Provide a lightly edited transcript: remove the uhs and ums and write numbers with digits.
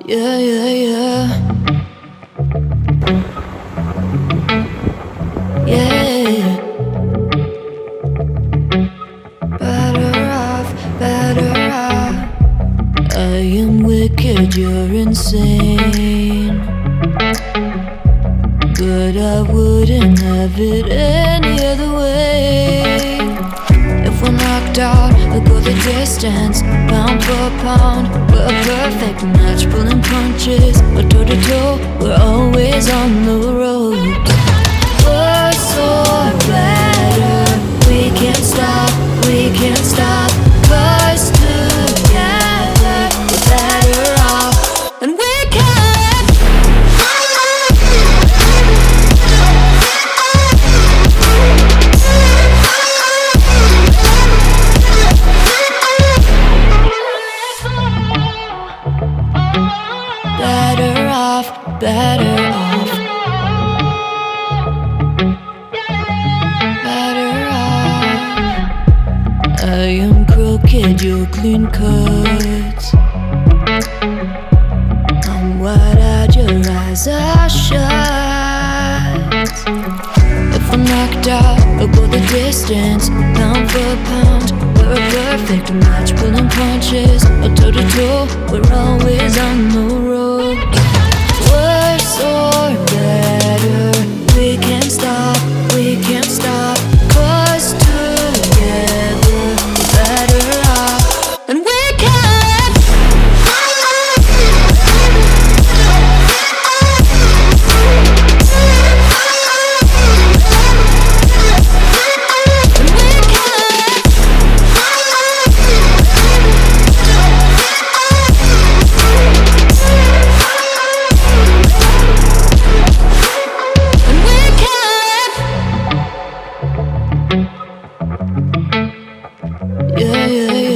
Yeah, yeah, yeah. Yeah. Better off, better off. I am wicked, you're insane. But I wouldn't have it any other way. If we're knocked out, we'll go the distance, pound for pound. We're a perfect match, pulling punches. We're toe to toe, we're always on the road. We're so better, we can't stop, we can't stop. 'Cause together we're better off, and we can. Better off, better off. Better off. I am crooked, you're clean cuts. I'm wide-eyed, your eyes are shut. If we're knocked out, we'll go the distance, pound for pound. We're a perfect match, pulling punches. Or toe to toe, we're always on the road. We're so better, we can't stop, we can't stop. 'Cause together we're better off, and we can. And we can. And we can. Yeah, yeah,